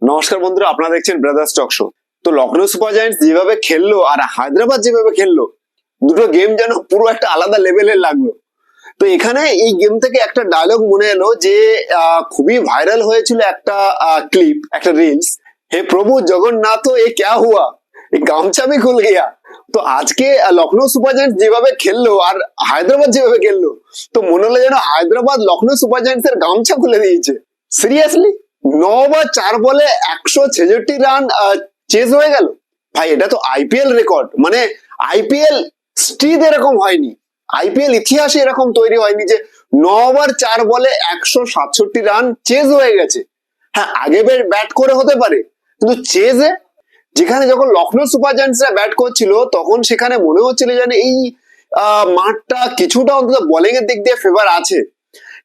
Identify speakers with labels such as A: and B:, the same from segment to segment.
A: নমস্কার বন্ধুরা, আপনারা দেখছেন ব্রাদার্স টক শো। তো লখনৌ সুপার জায়ান্টস যেভাবে খেললো আর হায়দ্রাবাদ যেভাবে খেললো, দুটো গেম যেন পুরো একটা আলাদা লেভেলের লাগলো। তো এখানে এই গেম থেকে একটা ডায়লগ মনে এলো যে খুবই ভাইরাল হয়েছিল একটা ক্লিপ, একটা রিলস। হে প্রভু জগন্নাথ, এ ক্যা হুয়া, এই গামছা ভি খুল গিয়া। তো আজকে লখনৌ সুপার জায়ান্টস যেভাবে খেললো আর হায়দ্রাবাদ যেভাবে খেললো, তো মনে হলো যেন হায়দ্রাবাদ লখনৌ সুপার জায়ান্টস এর গামছা খুলে দিয়েছে। সিরিয়াসলি 9 বা 4 বলে 166 রান চেজ হয়ে গেল। ভাই এটা তো আইপিএল রেকর্ড, মানে আইপিএল স্ট্রিট এরকম হয়নি, আইপিএল ইতিহাসে এরকম তৈরি হয়নি যে 9 ওভার 4 বলে 167 রান চেজ হয়ে গেছে। হ্যাঁ, আগে ব্যাট করে হতে পারে, কিন্তু চেজে, যেখানে যখন লখনৌ সুপার জায়ান্টসরা ব্যাট করছিল তখন সেখানে মনে হচ্ছিল যেন এই মাঠটা কিছুটা অন্তত বোলিং এর দিক দিয়ে ফেভার আছে।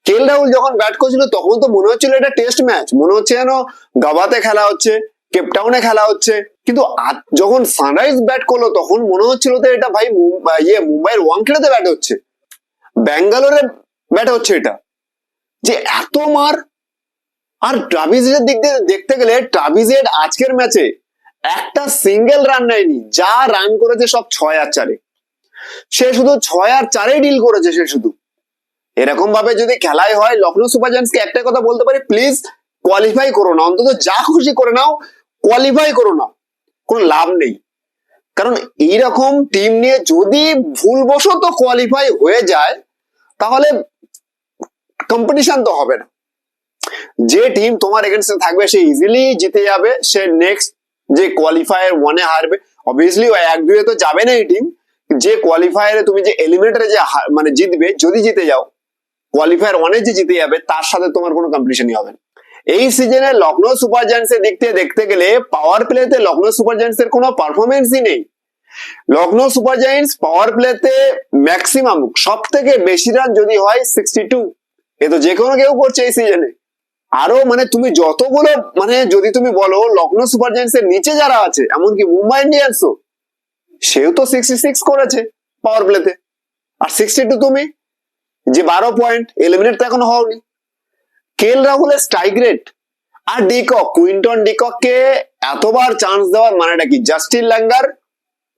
A: কেএল রাহুল যখন ব্যাট করছিল তখন তো মনে হচ্ছিল এটা টেস্ট ম্যাচ, মনে হচ্ছে যেন গাভাতে খেলা হচ্ছে, কেপটাউনে খেলা হচ্ছে। কিন্তু যখন সানরাইজ ব্যাট করলো তখন মনে হচ্ছিল তো এটা ভাই মুম্বাইয়ের ওয়াংখেড়েতে ব্যাট হচ্ছে, ব্যাঙ্গালোরে ব্যাট হচ্ছে। এটা যে এত মার। আর ট্রাভিসের দিক দিয়ে দেখতে গেলে ট্রাভিসের আজকের ম্যাচে একটা সিঙ্গেল রান নেয়নি, যা রান করেছে সব 6 আর 4-এ। সে শুধু 6 আর 4-এ ডিল করেছে। সে শুধু এরকম ভাবে যদি খেলাই হয়, লখনৌ সুপার জায়ান্টস কে একটা কথা বলতে পারি, প্লিজ কোয়ালিফাই করো না, অন্তত যা খুশি করে নাও, কোয়ালিফাই করো না, কোনো লাভ নেই। কারণ এইরকম টিম নিয়ে যদি ভুলবশত কোয়ালিফাই হয়ে যায় তাহলে কম্পিটিশন তো হবে না। যে টিম তোমার এগেন্স্টে থাকবে সে ইজিলি জিতে যাবে, সে নেক্সট যে কোয়ালিফায়ার 1-এ হারবে, অবভিয়াসলি 1-2-এ তো যাবে না এই টিম। যে কোয়ালিফায়ারে তুমি যে এলিমিনেটরে যে মানে জিতবে, যদি জিতে যাও, কোয়ালিফায়ার 1-এ যে জিতে যাবে তার সাথে তোমার কোনো কম্পিটিশনই হবে না। এই সিজনে লখনৌ সুপার জায়ান্টস এর দিক থেকে দেখতে গেলে পাওয়ার প্লেতে লখনৌ সুপার জায়ান্টস এর কোনো পারফরমেন্সই নেই। লখনৌ সুপার জায়ান্টস পাওয়ার প্লেতে ম্যাক্সিমাম সব থেকে বেশি রান যদি হয় 62, এ তো যে কোনো কেউ করছে এই সিজনে। আরো মানে তুমি যতগুলো, মানে যদি তুমি বলো লখনৌ সুপার জায়ান্টস এর নিচে যারা আছে, এমনকি মুম্বাই ইন্ডিয়ান্সও, সেও তো 66 করেছে পাওয়ার প্লেতে, আর 62 তুমি, যে 12 পয়েন্ট, এলিমিনেট তো এখনো হওনি। কেএল রাহুলের স্ট্রাইক রেট, আর ডিকক, কুইন্টন ডিককে এতবার চান্স দেওয়ার মানেটা কি? জাস্টিন ল্যাঙ্গার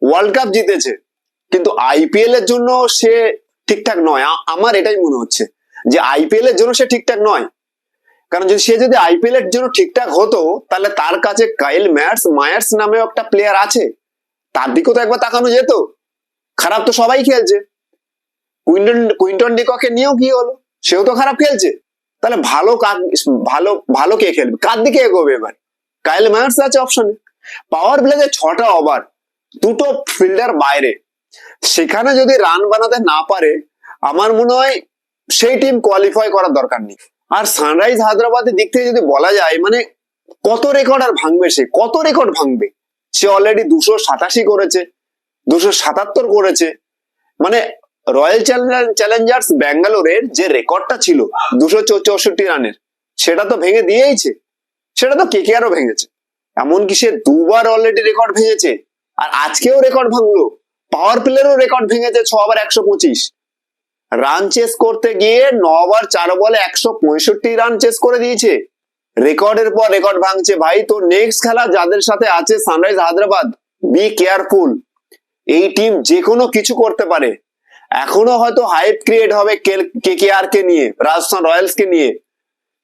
A: ওয়ার্ল্ড কাপ জিতেছে, কিন্তু আইপিএল এর জন্য সে ঠিকঠাক নয়। আমার এটাই মনে হচ্ছে যে আইপিএল এর জন্য সে ঠিকঠাক নয়। কারণ যদি আইপিএল এর জন্য ঠিকঠাক হতো, তাহলে তার কাছে কাইল মায়ার্স নামে একটা প্লেয়ার আছে, তার দিকেও তো একবার তাকানো যেত। খারাপ তো সবাই খেলছে, কুইন্টন ডিককে নিয়েও কি হলো, সেও তো খারাপ খেলছে। তাহলে ভালো ভালো কে খেলবে, কার দিকে এগোবে এবার? কাইল মায়ার্স আছে অপশনে। পাওয়ার প্লেতে 6টা ওভার, 2টো ফিল্ডার বাইরে, সেখানে যদি রান বানাতে না পারে, আমার মনে হয় সেই টিম কোয়ালিফাই করার দরকার নেই। আর সানরাইজ হায়দ্রাবাদের দিক থেকে যদি বলা যায়, মানে কত রেকর্ড আর ভাঙবে সে, কত রেকর্ড ভাঙবে সে? অলরেডি 287 করেছে, 277 করেছে। মানে রয়্যাল চ্যালেঞ্জার্স ব্যাঙ্গালোরের যে রেকর্ডটা ছিল 264 রানের, সেটা তো ভেঙে দিয়েইছে। সেটা তো কেকেআরও ভেঙেছে, এমনকি সে 2বার অলরেডি রেকর্ড ভেঙেছে, আর আজকেও রেকর্ড ভাঙলো। পাওয়ার প্লেয়ারও রেকর্ড ভেঙেছে, 6 ওভার 125 রান চেস করতে গিয়ে 9 ওভার 4 বলে 165 রান চেস করে দিয়েছে। রেকর্ডের পর রেকর্ড ভাঙছে ভাই। তো নেক্সট খেলা যাদের সাথে আছে সানরাইজ হায়দ্রাবাদ, বি কেয়ারফুল। এই টিম যে কোনো কিছু করতে পারে। এখনো হয়তো হাইপ ক্রিয়েট হবে কেকেআর কে নিয়ে, রাজস্থান রয়্যালস কে নিয়ে,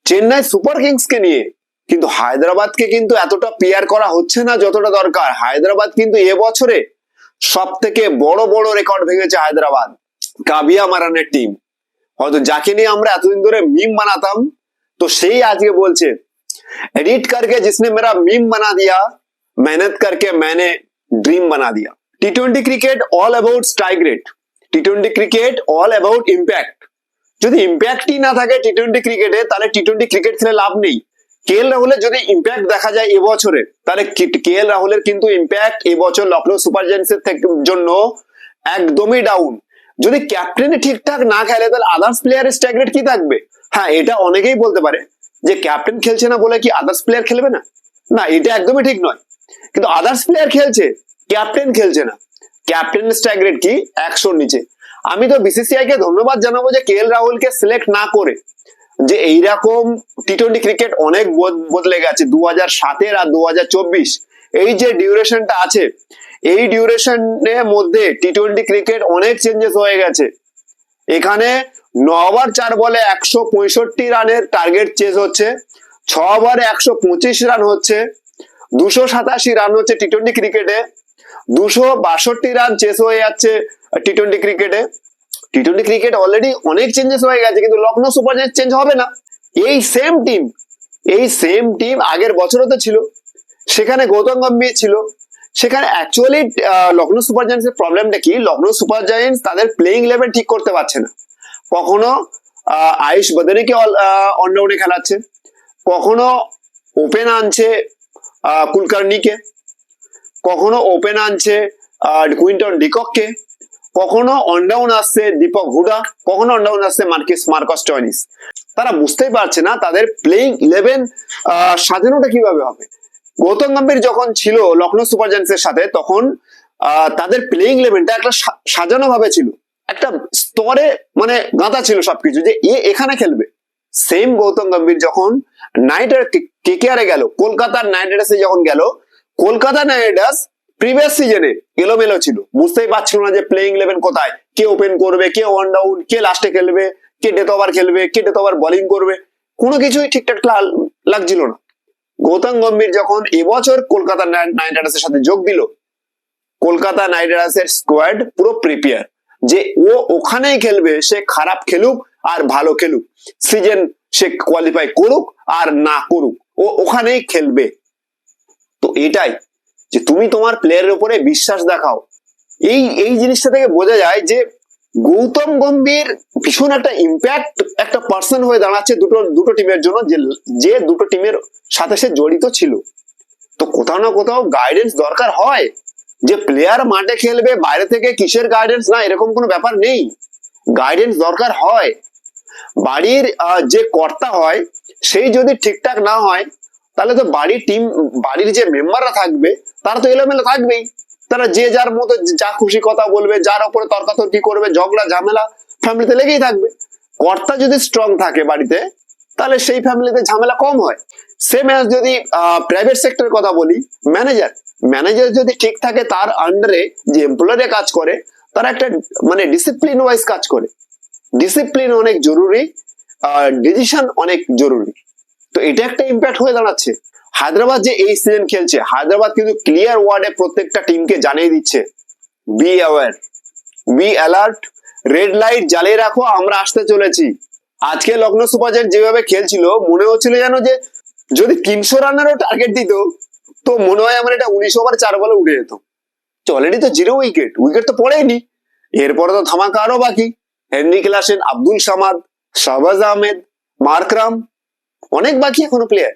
A: চেন্নাই সুপার কিংস কে নিয়ে, কিন্তু হায়দ্রাবাদকে কিন্তু এতটা পিয়ার করা হচ্ছে না যতটা দরকার। হায়দ্রাবাদ কিন্তু এবছরে সব থেকে বড় বড় রেকর্ড ভেঙেছে হায়দ্রাবাদ। কাবিয়া মারানের টিম, হয়তো যাকে নিয়ে আমরা এতদিন ধরে মিম বানাতাম, তো সেই আজকে বলছে, एडिट करके जिसने मेरा मीम बना दिया, मेहनत करके मैंने ड्रीम बना दिया। टी20 cricket all about strike rate, T20 cricket all about impact. যদি ইম্প্যাক্টই না থাকে টি20 ক্রিকেটে, তাহলে টি20 ক্রিকেট খেলে লাভ নেই। কেএল রাহুলের যদি ইম্প্যাক্ট দেখা যায় এবছরে, তাহলে কেএল রাহুলের কিন্তু ইম্প্যাক্ট এবছর লখনৌ সুপার জায়ান্টসের জন্য একদমই ডাউন। যদি ক্যাপ্টেনই ঠিকঠাক না খেলে, তাহলে আদার্স প্লেয়ারের স্ট্রাইক রেট কি থাকবে? হ্যাঁ, এটা অনেকেই বলতে পারে যে ক্যাপ্টেন খেলছে না বলে কি আদার্স প্লেয়ার খেলবে না? না, এটা একদমই ঠিক নয়। কিন্তু আদার্স প্লেয়ার খেলছে, ক্যাপ্টেন খেলছে না। ক্যাপ্টেনের স্ট্রাইক রেট কি? 100-র নিচে। আমি তো বিসিসিআই কে ধন্যবাদ জানাবো যে কেএল রাহুলকে সিলেক্ট না করে যে এইরকম টি-20 ক্রিকেট অনেক বদলে গেছে 2007 আর 2024 এই যে ডিউরেশনটা আছে, এই ডিউরেশনের মধ্যে টি-20 ক্রিকেট অনেক চেঞ্জেস হয়ে গেছে। এখানে 9 ওভার 4 বলে 165 রানের টার্গেট চেজ হচ্ছে, 6 ওভারে 125 রান হচ্ছে, 287 রান হচ্ছে টি-20 ক্রিকেটে, 262 রান চেস হয়ে যাচ্ছে টি-20 ক্রিকেটে। টি-20 ক্রিকেট অলরেডি অনেক চেঞ্জেস হয়ে গেছে, কিন্তু লখনৌ সুপার জায়ান্টস চেঞ্জ হবে না। এই সেম টিম আগের বছরও তো ছিল, সেখানে গৌতম গম্ভীর ছিল। সেখানে অ্যাকচুয়ালি লখনৌ সুপার জায়ান্টস এর প্রবলেমটা কি, লখনৌ সুপার জায়ান্টস তাদের প্লেইং ইলেভেন ঠিক করতে পারছে না। কখনো আয়ুষ বাদানিকে অলরাউন্ডে খেলাচ্ছে, কখনো ওপেন আনছে কুলকার্নিকে, কখনো ওপেন আনছে কুইন্টন ডিকককে, কখনো অনডাউন আসছে দীপক হুডা, কখনো অনডাউন আসছে মার্কাস স্টয়নিস। তারা বুঝতেই পারছে না তাদের প্লেইং ইলেভেন সাজানোটা কিভাবে হবে। গৌতম গম্ভীর যখন ছিল লখনৌ সুপার জায়ান্টস এর সাথে, তখন তাদের প্লেইং ইলেভেনটা একটা সাজানো ভাবে ছিল, একটা স্তরে মানে গাঁথা ছিল সবকিছু যে এখানে খেলবে। সেম গৌতম গম্ভীর যখন কেকেআর এ গেল, কলকাতার নাইট রাইডার্সে যখন গেল, কলকাতা নাইট রাইডার্স প্রিভিয়াস সিজনে এলোমেলো ছিল, বুঝতেই পারছিল না যে প্লেইং ইলেভেন কোথায়, কে ওপেন করবে, কে ওয়ান ডাউন, কে লাস্টে খেলবে, কে ডেথ ওভার খেলবে, কে ডেথ ওভার বোলিং করবে, কোনো কিছুই ঠিকঠাক লাগছিল না। গৌতম গম্ভীর যখন এবছর কলকাতা নাইট রাইডার্স এর সাথে যোগ দিল, কলকাতা নাইট রাইডার্স এর স্কোয়াড পুরো প্রিপেয়ার যে ও ওখানেই খেলবে, সে খারাপ খেলুক আর ভালো খেলুক, সিজন সে কোয়ালিফাই করুক আর না করুক, ও ওখানেই খেলবে। তো এটাই যে তুমি তোমার প্লেয়ারের উপরে বিশ্বাস দেখাও। এই জিনিসটা থেকে বোঝা যায় যে গৌতম গম্ভীর ভীষণ একটা ইম্প্যাক্ট একটা পার্সন হয়ে দাঁড়াচ্ছে দুটো টিমের জন্য, যে দুটো টিমের সাথে সে জড়িত ছিল। তো কোথাও না কোথাও গাইডেন্স দরকার হয়, যে প্লেয়ার মাঠে খেলবে বাইরে থেকে কিসের গাইডেন্স, না এরকম কোনো ব্যাপার নেই, গাইডেন্স দরকার হয়। বাড়ির যে কর্তা হয় সেই যদি ঠিকঠাক না হয়, তাহলে তো বাড়ির যে মেম্বাররা থাকবে তারা তো এলোমেলো থাকবেই, তারা যে যার মতো যা খুশি কথা বলবে, যার উপরে তর্কাতর্কি করবে, ঝগড়া ঝামেলা ফ্যামিলিতে লেগেই থাকবে। কর্তা যদি স্ট্রং থাকে বাড়িতে, তাহলে সেই ফ্যামিলিতে ঝামেলা কম হয়। সেম অ্যাজ যদি প্রাইভেট সেক্টরের কথা বলি, ম্যানেজার যদি ঠিক থাকে, তার আন্ডারে যে এমপ্লয়ারে কাজ করে তারা একটা মানে ডিসিপ্লিন ওয়াইজ কাজ করে। ডিসিপ্লিন অনেক জরুরি, ডিসিশন অনেক জরুরি। তো এটা একটা ইম্প্যাক্ট হয়ে দাঁড়াচ্ছে। হায়দ্রাবাদ যে এই সিজন খেলছে, হায়দ্রাবাদ কিন্তু ক্লিয়ার ওয়ার্ডে প্রত্যেকটা টিমকে জানিয়ে দিচ্ছে, be aware, be alert, red light জ্বালিয়ে রাখো, আমরা আসতে চলেছি। আজকে লখনৌ সুপার জায়ান্টস যেভাবে খেলছিল, মনে হচ্ছিল যেন যে যদি 300 রানেরও টার্গেট দিত, তো মনে হয় আমার এটা 19 ওভার 4 বলে উঠে যেত। অলরেডি তো 0 উইকেট তো পড়েনি, এরপরে তো ধামাকা আরো বাকি। Heinrich Klaasen, Abdul Samad, Shahbaz Ahmed, Markram, অনেক বাকি এখনো প্লেয়ার।